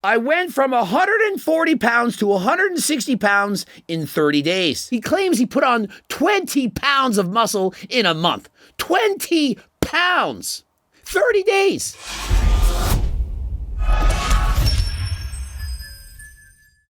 I went from 140 pounds to 160 pounds in 30 days. He claims he put on 20 pounds of muscle in a month. 20 pounds! 30 days!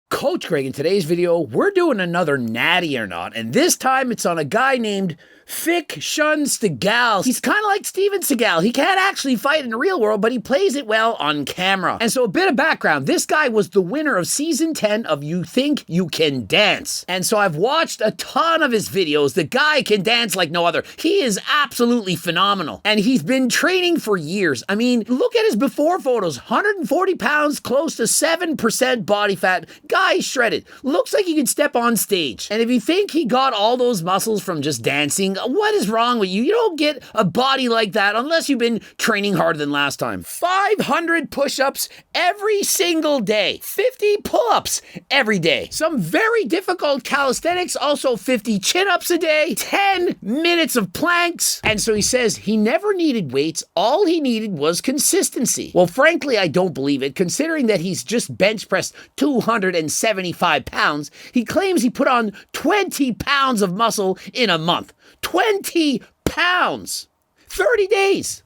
Coach Greg, in today's video, we're doing another Natty or Not, and this time it's on a guy named Fik-Shun. He's kind of like Steven Seagal. He can't actually fight in the real world, but he plays it well on camera. And so a bit of background. This guy was the winner of season 10 of You Think You Can Dance. And so I've watched a ton of his videos. The guy can dance like no other. He is absolutely phenomenal. And he's been training for years. I mean, look at his before photos. 140 pounds, close to 7% body fat. Guy's shredded. Looks like he could step on stage. And if you think he got all those muscles from just dancing, what is wrong with you? You don't get a body like that unless you've been training harder than last time. 500 push-ups every single day. 50 pull-ups every day. Some very difficult calisthenics, also 50 chin-ups a day. 10 minutes of planks. And so he says he never needed weights. All he needed was consistency. Well, frankly, I don't believe it, considering that he's just bench pressed 275 pounds. He claims he put on 20 pounds of muscle in a month. 20 pounds! 30 days!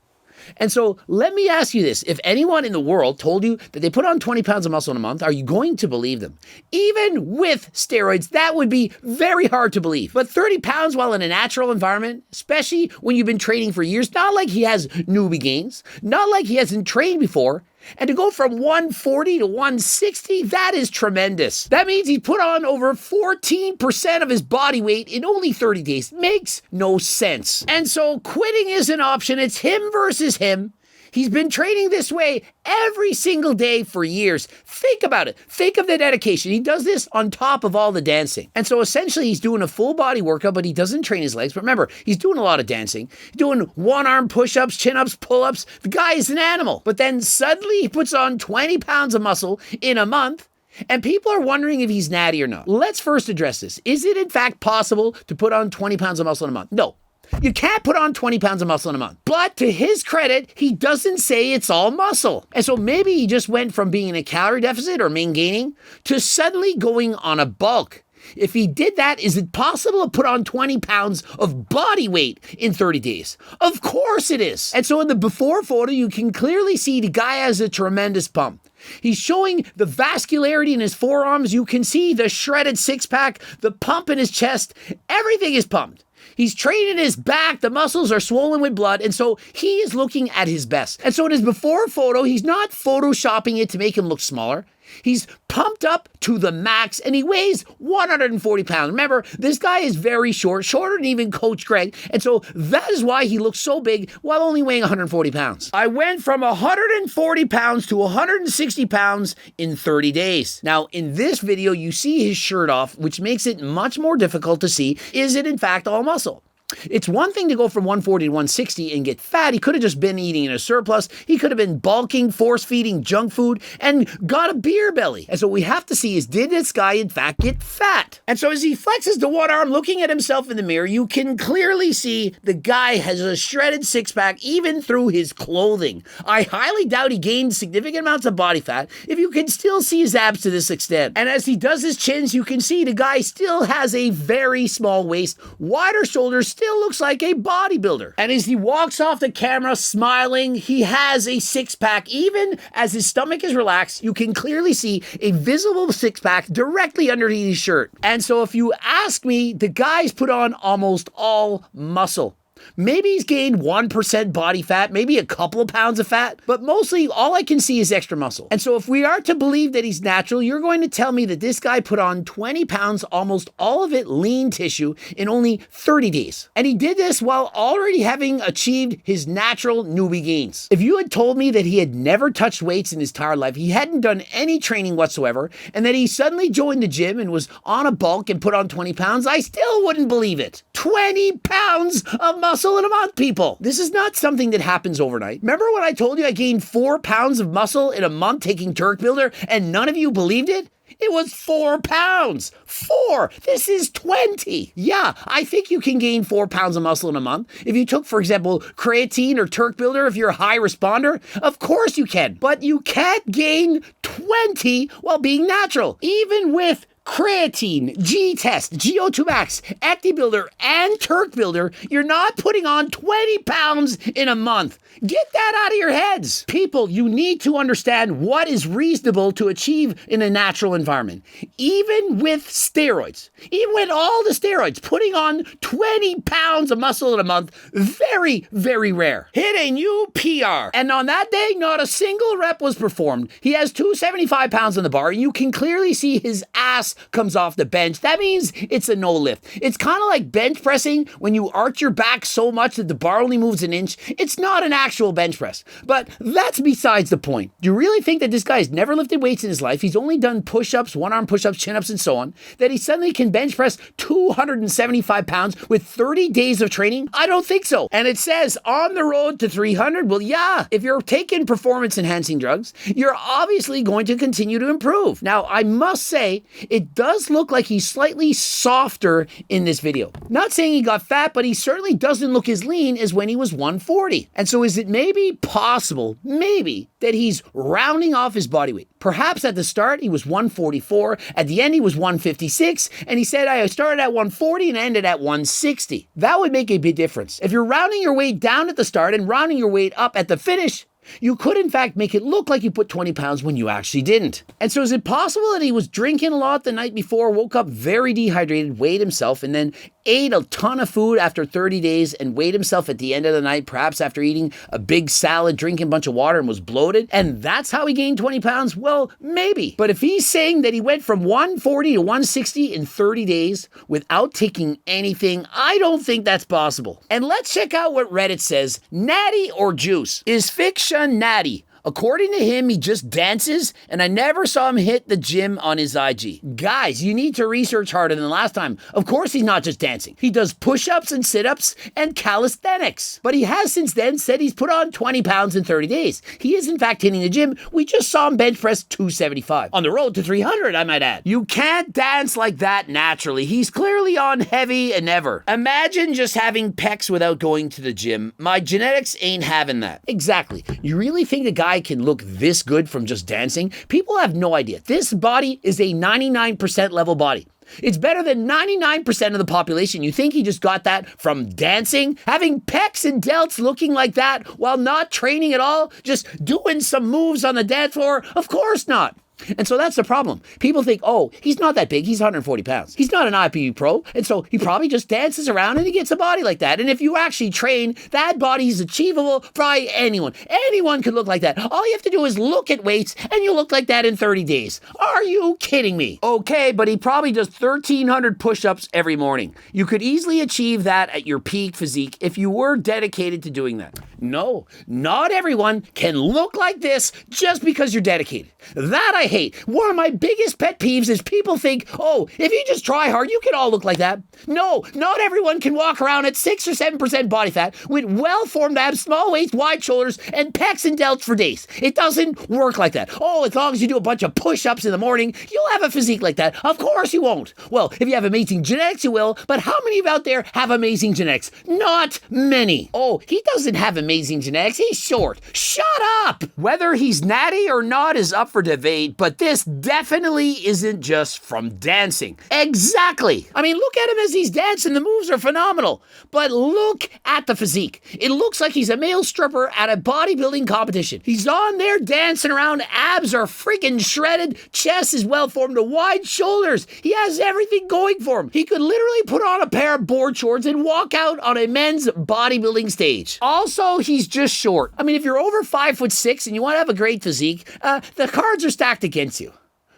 And so let me ask you this. If anyone in the world told you that they put on 20 pounds of muscle in a month, are you going to believe them? Even with steroids, that would be very hard to believe. But 30 pounds while in a natural environment, especially when you've been training for years, not like he has newbie gains, not like he hasn't trained before, and to go from 140 to 160, that is tremendous. That means he put on over 14% of his body weight in only 30 days. Makes no sense. And so quitting is an option. It's him versus him. He's been training this way every single day for years. Think about it. Think of the dedication. He does this on top of all the dancing. And so essentially he's doing a full body workout, but he doesn't train his legs. But remember, he's doing a lot of dancing. He's doing one-arm push-ups, chin-ups, pull-ups. The guy is an animal. But then suddenly he puts on 20 pounds of muscle in a month. And people are wondering if he's natty or not. Let's first address this. Is it in fact possible to put on 20 pounds of muscle in a month? No. You can't put on 20 pounds of muscle in a month. But to his credit, he doesn't say it's all muscle. And so maybe he just went from being in a calorie deficit or main gaining to suddenly going on a bulk. If he did that, is it possible to put on 20 pounds of body weight in 30 days? Of course it is. And so in the before photo, you can clearly see the guy has a tremendous pump. He's showing the vascularity in his forearms. You can see the shredded six-pack, the pump in his chest. Everything is pumped. He's training his back, the muscles are swollen with blood, and so he is looking at his best. And so in his before photo, he's not photoshopping it to make him look smaller. He's pumped up to the max, and he weighs 140 pounds. Remember, this guy is very short, shorter than even Coach Greg, and so that is why he looks so big while only weighing 140 pounds. I went from 140 pounds to 160 pounds in 30 days. Now, in this video, you see his shirt off, which makes it much more difficult to see, is it in fact all muscle? It's one thing to go from 140 to 160 and get fat. He could have just been eating in a surplus. He could have been bulking, force-feeding junk food, and got a beer belly. And so what we have to see is, did this guy in fact get fat? And so as he flexes the one arm looking at himself in the mirror, you can clearly see the guy has a shredded six-pack even through his clothing. I highly doubt he gained significant amounts of body fat if you can still see his abs to this extent. And as he does his chins, you can see the guy still has a very small waist, wider shoulders, still looks like a bodybuilder. And as he walks off the camera smiling, he has a six-pack. Even as his stomach is relaxed, you can clearly see a visible six-pack directly underneath his shirt. And so if you ask me, the guy's put on almost all muscle. Maybe he's gained 1% body fat, maybe a couple of pounds of fat, but mostly all I can see is extra muscle. And so if we are to believe that he's natural, you're going to tell me that this guy put on 20 pounds, almost all of it lean tissue, in only 30 days. And he did this while already having achieved his natural newbie gains. If you had told me that he had never touched weights in his entire life, he hadn't done any training whatsoever, and that he suddenly joined the gym and was on a bulk and put on 20 pounds, I still wouldn't believe it. 20 pounds of muscle muscle in a month, people. This is not something that happens overnight. Remember when I told you I gained 4 pounds of muscle in a month taking Turk Builder and none of you believed it? It was 4 pounds. 4. This is 20. Yeah, I think you can gain 4 pounds of muscle in a month. If you took, for example, creatine or Turk Builder, if you're a high responder, of course you can. But you can't gain 20 while being natural. Even with creatine, G-Test, GO2 Max, Acti Builder, and Turk Builder, you're not putting on 20 pounds in a month. Get that out of your heads. People, you need to understand what is reasonable to achieve in a natural environment. Even with steroids, even with all the steroids, putting on 20 pounds of muscle in a month, very, very rare. Hit a new PR. And on that day, not a single rep was performed. He has 275 pounds on the bar, and you can clearly see his ass comes off the bench. That means it's a no lift. It's kind of like bench pressing when you arch your back so much that the bar only moves an inch. It's not an actual bench press. But that's besides the point. Do you really think that this guy's never lifted weights in his life? He's only done push-ups, one-arm push-ups, chin-ups, and so on. That he suddenly can bench press 275 pounds with 30 days of training? I don't think so. And it says on the road to 300. Well, yeah, if you're taking performance-enhancing drugs, you're obviously going to continue to improve. Now, I must say, it does look like he's slightly softer in this video. Not saying he got fat, but he certainly doesn't look as lean as when he was 140. And so is it maybe possible, that he's rounding off his body weight? Perhaps at the start he was 144, at the end he was 156, and he said, I started at 140 and ended at 160. That would make a big difference. If you're rounding your weight down at the start and rounding your weight up at the finish, you could, in fact, make it look like you put 20 pounds when you actually didn't. And so is it possible that he was drinking a lot the night before, woke up very dehydrated, weighed himself, and then ate a ton of food after 30 days and weighed himself at the end of the night, perhaps after eating a big salad, drinking a bunch of water, and was bloated? And that's how he gained 20 pounds? Well, maybe. But if he's saying that he went from 140 to 160 in 30 days without taking anything, I don't think that's possible. And let's check out what Reddit says. Natty or juice? Is Fik-Shun natty? According to him, he just dances, and I never saw him hit the gym on his IG. Guys, you need to research harder than last time. Of course, he's not just dancing. He does push-ups and sit-ups and calisthenics. But he has since then said he's put on 20 pounds in 30 days. He is, in fact, hitting the gym. We just saw him bench press 275. On the road to 300, I might add. You can't dance like that naturally. He's clearly on heavy and ever. Imagine just having pecs without going to the gym. My genetics ain't having that. Exactly. You really think the guy can look this good from just dancing? People have no idea. This body is a 99% level body. It's better than 99% of the population. You think he just got that from dancing? Having pecs and delts looking like that while not training at all? Just doing some moves on the dance floor? Of course not. And so that's the problem. People think, oh, he's not that big. He's 140 pounds. He's not an IPU pro. And so he probably just dances around and he gets a body like that. And if you actually train, that body is achievable by anyone. Anyone could look like that. All you have to do is look at weights and you look like that in 30 days. Are you kidding me? Okay, but he probably does 1,300 push-ups every morning. You could easily achieve that at your peak physique if you were dedicated to doing that. No, not everyone can look like this just because you're dedicated. That I hate. One of my biggest pet peeves is people think, oh, if you just try hard, you can all look like that. No, not everyone can walk around at 6 or 7% body fat with well-formed abs, small waist, wide shoulders, and pecs and delts for days. It doesn't work like that. Oh, as long as you do a bunch of push-ups in the morning, you'll have a physique like that. Of course you won't. Well, if you have amazing genetics, you will. But how many of you out there have amazing genetics? Not many. Oh, he doesn't have amazing genetics. He's short. Shut up! Whether he's natty or not is up for debate, but this definitely isn't just from dancing. Exactly. I mean, look at him as he's dancing. The moves are phenomenal. But look at the physique. It looks like he's a male stripper at a bodybuilding competition. He's on there dancing around. Abs are freaking shredded. Chest is well formed. Wide shoulders. He has everything going for him. He could literally put on a pair of board shorts and walk out on a men's bodybuilding stage. Also, he's just short. I mean, if you're over 5'6" and you want to have a great physique, the cards are stacked against you.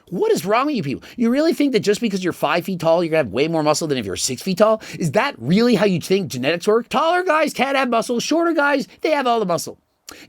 What is wrong with you people? You really think that just because you're 5 feet tall, you're going to have way more muscle than if you're 6 feet tall? Is that really how you think genetics work? Taller guys can't have muscle. Shorter guys, they have all the muscle.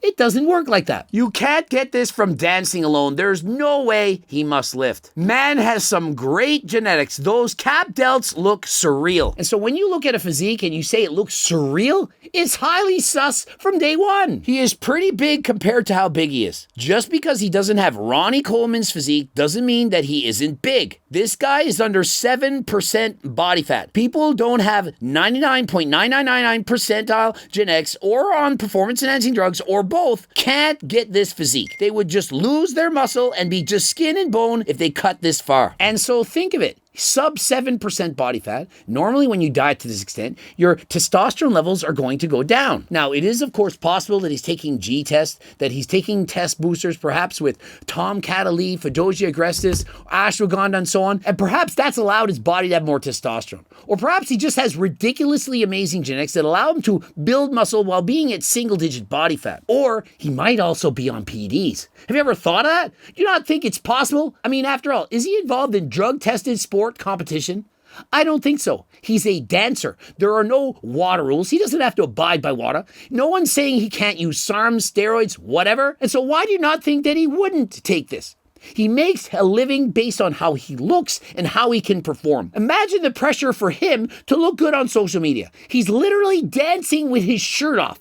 It doesn't work like that. You can't get this from dancing alone. There's no way he must lift. Man has some great genetics. Those cap delts look surreal. And so when you look at a physique and you say it looks surreal, it's highly sus from day one. He is pretty big compared to how big he is. Just because he doesn't have Ronnie Coleman's physique doesn't mean that he isn't big. This guy is under 7% body fat. People who don't have 99.9999 percentile genetics or on performance enhancing drugs or both can't get this physique. They would just lose their muscle and be just skin and bone if they cut this far. And so think of it. Sub 7% body fat. Normally when you diet to this extent, your testosterone levels are going to go down. Now, it is of course possible that he's taking G tests, that he's taking test boosters, perhaps with Tom Catalee, Fedosia agrestis, ashwagandha, and so on. And perhaps that's allowed his body to have more testosterone. Or perhaps he just has ridiculously amazing genetics that allow him to build muscle while being at single-digit body fat. Or he might also be on PEDs. Have you ever thought of that? Do you not think it's possible? I mean, after all, is he involved in drug-tested sport competition? I don't think so. He's a dancer. There are no water rules. He doesn't have to abide by water. No one's saying he can't use SARMs, steroids, whatever. And so why do you not think that he wouldn't take this? He makes a living based on how he looks and how he can perform. Imagine the pressure for him to look good on social media. He's literally dancing with his shirt off.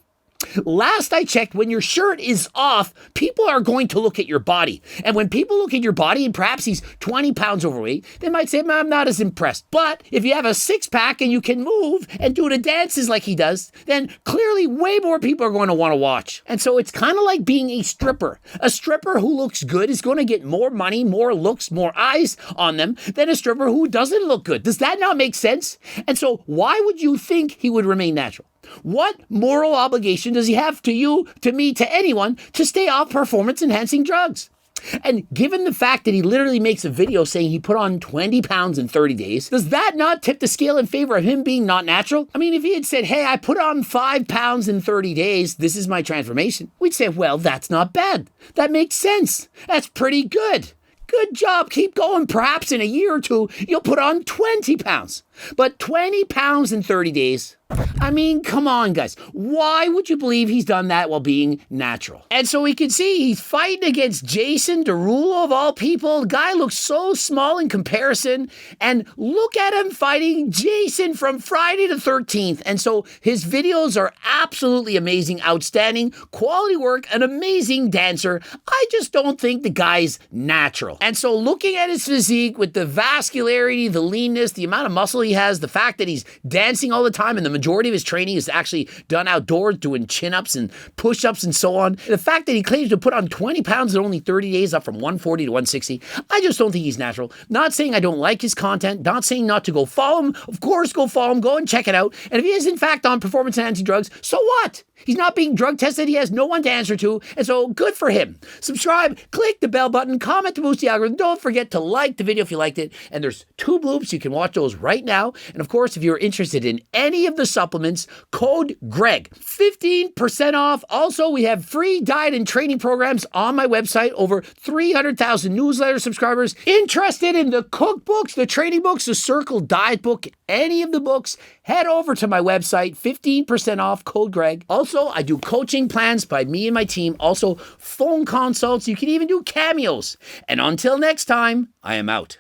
Last I checked, when your shirt is off, people are going to look at your body. And when people look at your body and perhaps he's 20 pounds overweight, they might say, I'm not as impressed. But if you have a six-pack and you can move and do the dances like he does, then clearly way more people are going to want to watch. And so it's kind of like being a stripper. A stripper who looks good is going to get more money, more looks, more eyes on them than a stripper who doesn't look good. Does that not make sense? And so why would you think he would remain natural? What moral obligation does he have to you, to me, to anyone to stay off performance-enhancing drugs? And given the fact that he literally makes a video saying he put on 20 pounds in 30 days, does that not tip the scale in favor of him being not natural? I mean, if he had said, hey, I put on 5 pounds in 30 days, this is my transformation, we'd say, well, that's not bad. That makes sense. That's pretty good. Good job. Keep going. Perhaps in a year or two, you'll put on 20 pounds. But 20 pounds in 30 days? I mean, come on, guys. Why would you believe he's done that while being natural? And so we can see he's fighting against Jason Derulo of all people. The guy looks so small in comparison. And look at him fighting Jason from Friday the 13th. And so his videos are absolutely amazing, outstanding, quality work, an amazing dancer. I just don't think the guy's natural. And so looking at his physique with the vascularity, the leanness, the amount of muscle he has, the fact that he's dancing all the time and the majority of his training is actually done outdoors doing chin-ups and push-ups and so on. The fact that he claims to put on 20 pounds in only 30 days, up from 140 to 160, I just don't think he's natural. Not saying I don't like his content, not saying not to go follow him. Of course, go follow him, go and check it out. And if he is in fact on performance-enhancing drugs, so what? He's not being drug tested. He has no one to answer to. And so good for him. Subscribe, click the bell button, comment to boost the algorithm. Don't forget to like the video if you liked it. And there's 2 bloops. You can watch those right now. And of course, if you're interested in any of the supplements, code GREG, 15% off. Also, we have free diet and training programs on my website. Over 300,000 newsletter subscribers. Interested in the cookbooks, the training books, the Circle Diet book, any of the books, head over to my website, 15% off, code GREG. Also, I do coaching plans by me and my team. Also, phone consults. You can even do cameos. And until next time, I am out.